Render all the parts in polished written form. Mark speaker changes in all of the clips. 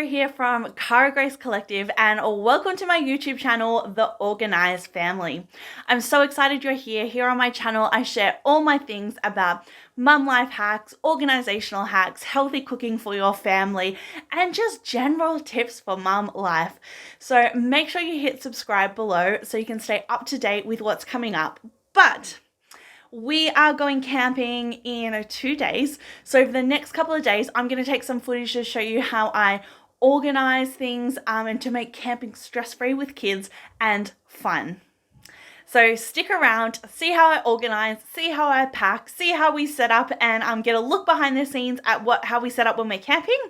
Speaker 1: Cara here from Cara Grace Collective, and welcome to my YouTube channel, The Organized Family. I'm so excited you're here. Here on my channel, I share all my things about mum life hacks, organizational hacks, healthy cooking for your family, and just general tips for mum life. So make sure you hit subscribe below so you can stay up to date with what's coming up. But we are going camping in 2 days. So for the next couple of days, I'm going to take some footage to show you how I organize things and to make camping stress-free with kids and fun. So stick around, see how I organize, see how I pack, see how we set up, and get a look behind the scenes at how we set up when we're camping.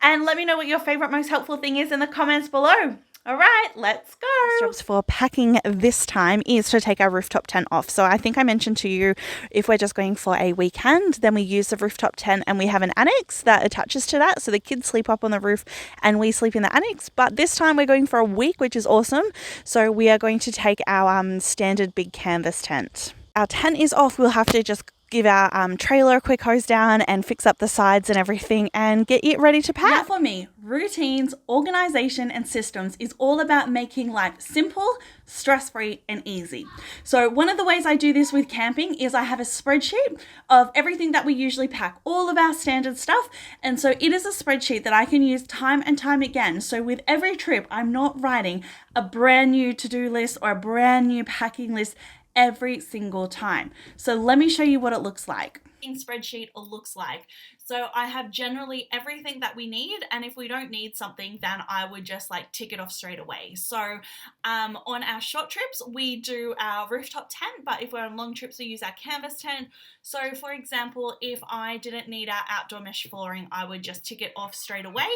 Speaker 1: And let me know what your favorite, most helpful thing is in the comments below. All right, let's go. Steps for packing this time is to take our rooftop tent off. So I think I mentioned to you, if we're just going for a weekend, then we use the rooftop tent and we have an annex that attaches to that. So the kids sleep up on the roof and we sleep in the annex. But this time we're going for a week, which is awesome. So we are going to take our standard big canvas tent. Our tent is off. We'll have to just give our trailer a quick hose down and fix up the sides and everything and get it ready to pack. Now for me, routines, organization, and systems is all about making life simple, stress-free, and easy. So one of the ways I do this with camping is I have a spreadsheet of everything that we usually pack, all of our standard stuff. And so it is a spreadsheet that I can use time and time again. So with every trip, I'm not writing a brand new to-do list or a brand new packing list every single time. So let me show you what it looks like. Spreadsheet looks like. So I have generally everything that we need, and if we don't need something, then I would just tick it off straight away. So on our short trips we do our rooftop tent, but if we're on long trips we use our canvas tent. So for example, if I didn't need our outdoor mesh flooring, I would just tick it off straight away.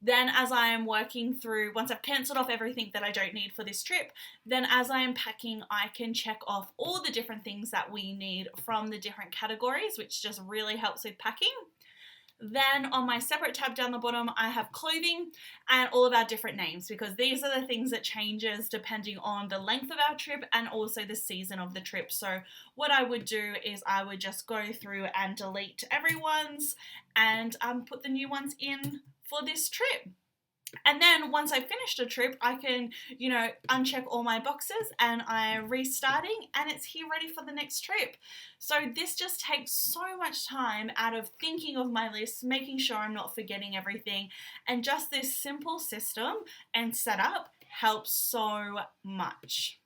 Speaker 1: Then as I am working through, once I've penciled off everything that I don't need for this trip, then as I am packing, I can check off all the different things that we need from the different categories, which just really helps with packing. Then on my separate tab down the bottom, I have clothing and all of our different names, because these are the things that changes depending on the length of our trip and also the season of the trip. So what I would do is I would just go through and delete everyone's and put the new ones in for this trip. And then once I've finished a trip, I can, uncheck all my boxes and I'm restarting and it's here ready for the next trip. So this just takes so much time out of thinking of my list, making sure I'm not forgetting everything. And just this simple system and setup helps so much.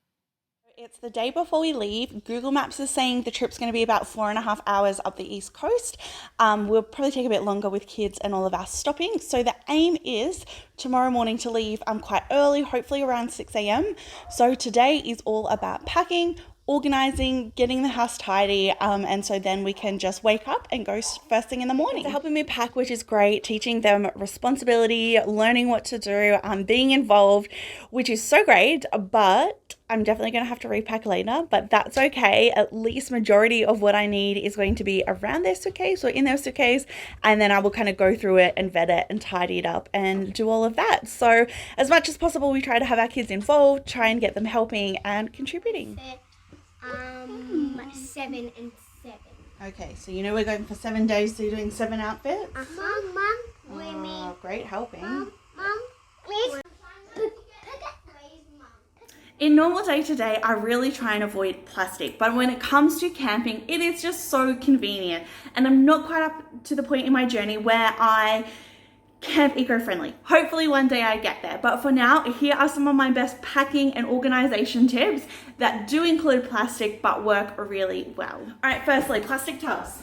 Speaker 1: It's the day before we leave. Google Maps is saying the trip's going to be about 4.5 hours up the East Coast. We'll probably take a bit longer with kids and all of our stopping. So the aim is tomorrow morning to leave quite early, hopefully around 6 a.m. So today is all about packing, organizing, getting the house tidy, and so then we can just wake up and go first thing in the morning. They're helping me pack, which is great, teaching them responsibility, learning what to do, being involved, which is so great. But I'm definitely going to have to repack later, but that's okay. At least majority of what I need is going to be around their suitcase or in their suitcase, and then I will kind of go through it and vet it and tidy it up and do all of that. So as much as possible, we try to have our kids involved, try and get them helping and contributing.
Speaker 2: 7 and 7.
Speaker 1: Okay, so we're going for 7 days, so you're doing 7 outfits?
Speaker 2: Mom,
Speaker 1: Oh, great helping.
Speaker 2: Mom, please.
Speaker 1: In normal day-to-day, I really try and avoid plastic, but when it comes to camping, it is just so convenient. And I'm not quite up to the point in my journey where I camp eco-friendly. Hopefully one day I get there, but for now, here are some of my best packing and organization tips that do include plastic but work really well. All right, firstly, plastic tubs.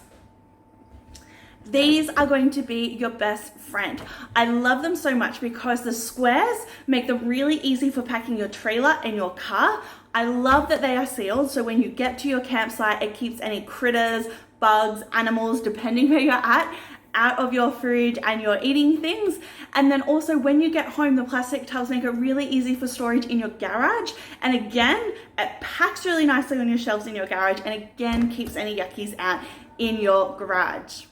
Speaker 1: These are going to be your best friend. I love them so much because the squares make them really easy for packing your trailer and your car. I love that they are sealed, so when you get to your campsite, it keeps any critters, bugs, animals, depending where you're at, out of your fridge and your eating things. And then also when you get home, the plastic tubs make it really easy for storage in your garage. And again, it packs really nicely on your shelves in your garage, and again, keeps any yuckies out in your garage.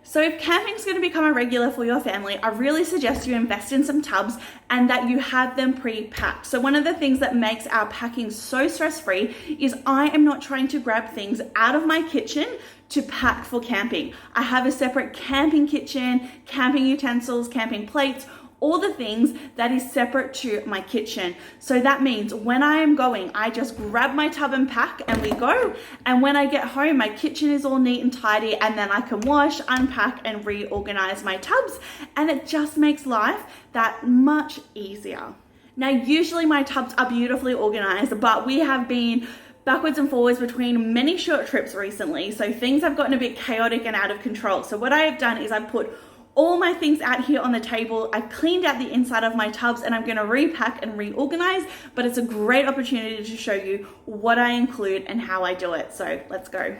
Speaker 1: So if camping is going to become a regular for your family, I really suggest you invest in some tubs and that you have them pre-packed. So one of the things that makes our packing so stress-free is I am not trying to grab things out of my kitchen to pack for camping. I have a separate camping kitchen, camping utensils, camping plates, all the things that is separate to my kitchen. So that means when I am going, I just grab my tub and pack and we go. And when I get home, my kitchen is all neat and tidy, and then I can wash, unpack and reorganize my tubs, and it just makes life that much easier. Now, usually my tubs are beautifully organized, but we have been backwards and forwards between many short trips recently, so things have gotten a bit chaotic and out of control. So what I have done is I've put all my things out here on the table. I've cleaned out the inside of my tubs and I'm going to repack and reorganize, but it's a great opportunity to show you what I include and how I do it. So let's go.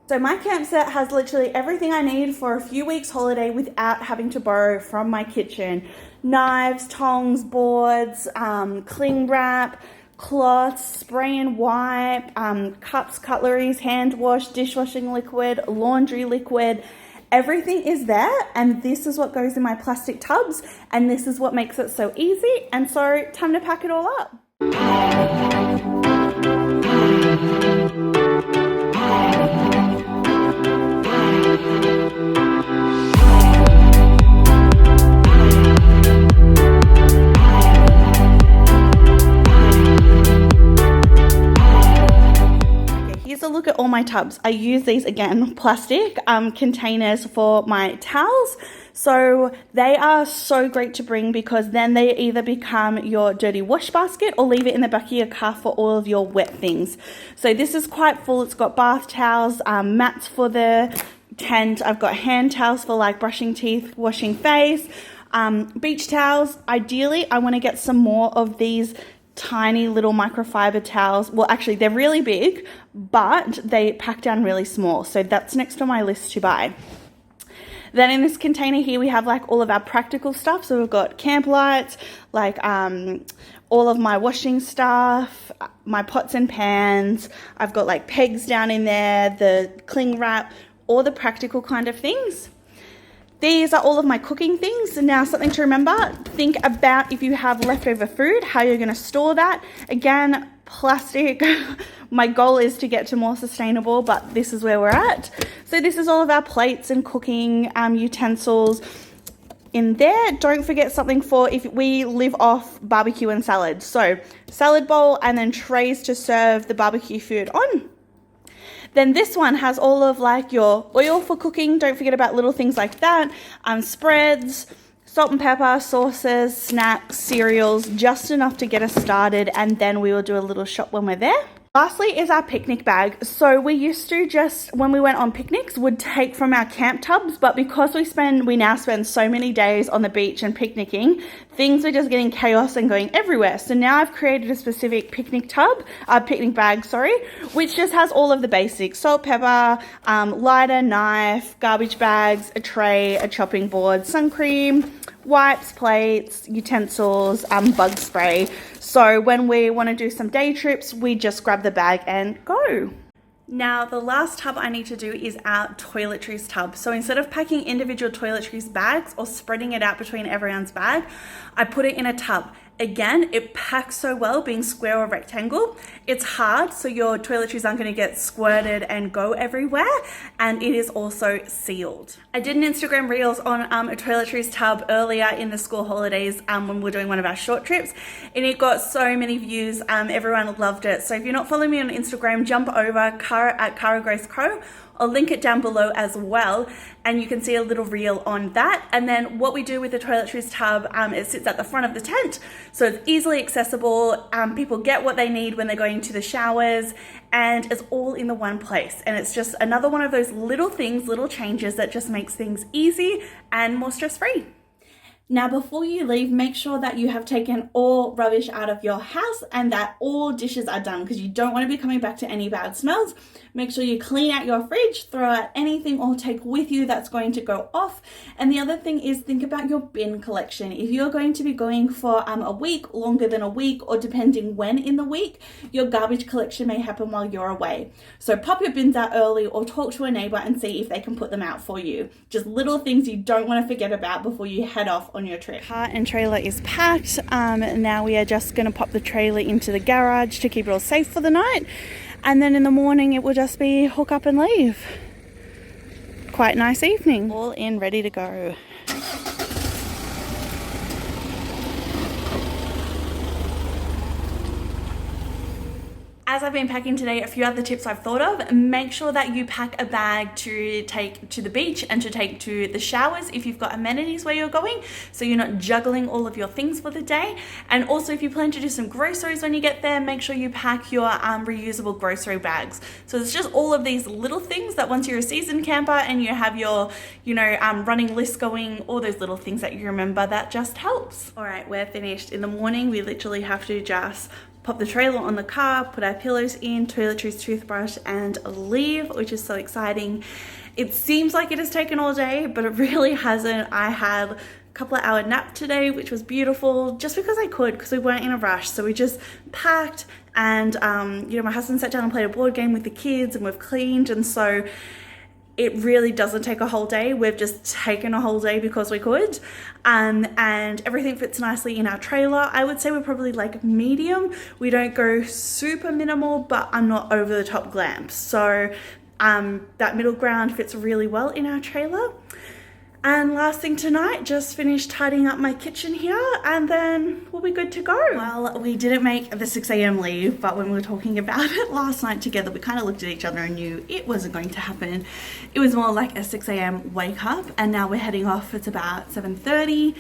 Speaker 1: So my camp set has literally everything I need for a few weeks holiday without having to borrow from my kitchen. Knives, tongs, boards, cling wrap, cloths, spray and wipe, cups, cutleries, hand wash, dishwashing liquid, laundry liquid. Everything is there, and this is what goes in my plastic tubs, and this is what makes it so easy. And so time to pack it all up. Here's a look at all my tubs. I use these, again, plastic containers for my towels. So they are so great to bring because then they either become your dirty wash basket or leave it in the back of your car for all of your wet things. So this is quite full. It's got bath towels, mats for the tent. I've got hand towels for like brushing teeth, washing face, beach towels. Ideally, I want to get some more of these tiny little microfiber towels. Well, actually they're really big, but they pack down really small. So that's next on my list to buy. Then in this container here, we have like all of our practical stuff. So we've got camp lights, like all of my washing stuff, my pots and pans. I've got like pegs down in there, the cling wrap, all the practical kind of things. These are all of my cooking things. And now something to remember, think about if you have leftover food, how you're going to store that. Again, plastic. My goal is to get to more sustainable, but this is where we're at. So this is all of our plates and cooking utensils in there. Don't forget something for if we live off barbecue and salad. So salad bowl and then trays to serve the barbecue food on. Then this one has all of like your oil for cooking. Don't forget about little things like that. Spreads, salt and pepper, sauces, snacks, cereals, just enough to get us started. And then we will do a little shop when we're there. Lastly is our picnic bag. So we used to just, when we went on picnics, would take from our camp tubs, but because we now spend so many days on the beach and picnicking, things are just getting chaos and going everywhere. So now I've created a specific picnic bag, which just has all of the basics: salt, pepper, lighter, knife, garbage bags, a tray, a chopping board, sun cream, wipes, plates, utensils, bug spray. So when we want to do some day trips, we just grab the bag and go. Now, the last tub I need to do is our toiletries tub. So instead of packing individual toiletries bags or spreading it out between everyone's bag, I put it in a tub. Again, it packs so well being square or rectangle. It's hard, so your toiletries aren't going to get squirted and go everywhere, and it is also sealed. I did an Instagram Reels on a toiletries tub earlier in the school holidays when we were doing one of our short trips, and it got so many views. Everyone loved it. So if you're not following me on Instagram, jump over at Cara Grace Co. I'll link it down below as well, and you can see a little reel on that. And then what we do with the toiletries tub, it sits at the front of the tent, so it's easily accessible. People get what they need when they're going to the showers, and it's all in the one place. And it's just another one of those little things, little changes that just makes things easy and more stress-free. Now, before you leave, make sure that you have taken all rubbish out of your house and that all dishes are done, because you don't want to be coming back to any bad smells. Make sure you clean out your fridge, throw out anything or take with you that's going to go off. And the other thing is, think about your bin collection. If you're going to be going for a week, longer than a week, or depending when in the week, your garbage collection may happen while you're away. So pop your bins out early or talk to a neighbor and see if they can put them out for you. Just little things you don't want to forget about before you head off on your trip. Car and trailer is packed. Now we are just going to pop the trailer into the garage to keep it all safe for the night. And then in the morning it will just be hook up and leave. Quite a nice evening. All in, ready to go. As I've been packing today, a few other tips I've thought of: make sure that you pack a bag to take to the beach and to take to the showers if you've got amenities where you're going, so you're not juggling all of your things for the day. And also, if you plan to do some groceries when you get there, make sure you pack your reusable grocery bags. So it's just all of these little things that once you're a seasoned camper and you have your, running list going, all those little things that you remember, that just helps. All right, we're finished. In the morning, we literally have to just pop the trailer on the car, put our pillows in, toiletries, toothbrush, and leave, which is so exciting. It seems like it has taken all day, but it really hasn't. I had a couple of hour nap today, which was beautiful, just because I could, because we weren't in a rush. So we just packed, and my husband sat down and played a board game with the kids, and we've cleaned, and so it really doesn't take a whole day. We've just taken a whole day because we could. And everything fits nicely in our trailer. I would say we're probably like medium. We don't go super minimal, but I'm not over the top glam. So that middle ground fits really well in our trailer. And last thing tonight, just finished tidying up my kitchen here, and then we'll be good to go. Well, we didn't make the 6 a.m. leave, but when we were talking about it last night together, we kind of looked at each other and knew it wasn't going to happen. It was more like a 6 a.m. wake up, and now we're heading off. It's about 7:30.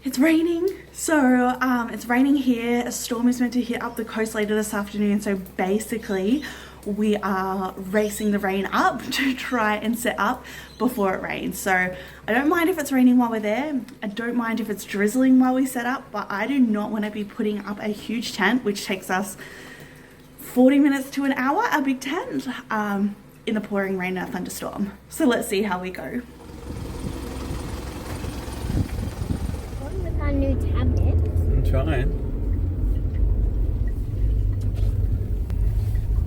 Speaker 1: It's raining, so it's raining here. A storm is meant to hit up the coast later this afternoon, so basically we are racing the rain up to try and set up before it rains. So I don't mind if it's raining while we're there. I don't mind if it's drizzling while we set up, but I do not want to be putting up a huge tent, which takes us 40 minutes to an hour, a big tent, in the pouring rain and a thunderstorm. So let's see how we go.
Speaker 2: With our new tablet.
Speaker 3: I'm trying.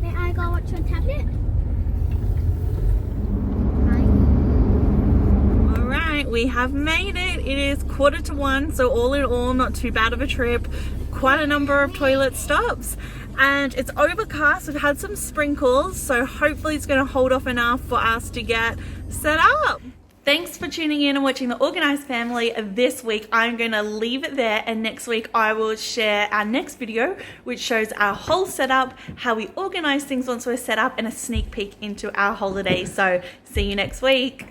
Speaker 2: May I go watch your tablet?
Speaker 1: All right, we have made it. It is 1:45, so all in all, not too bad of a trip. Quite a number of toilet stops, and it's overcast. We've had some sprinkles, so hopefully it's going to hold off enough for us to get set up. Thanks for tuning in and watching The Organised Family this week. I'm going to leave it there, and next week I will share our next video, which shows our whole setup, how we organize things once we're set up, and a sneak peek into our holiday. So see you next week.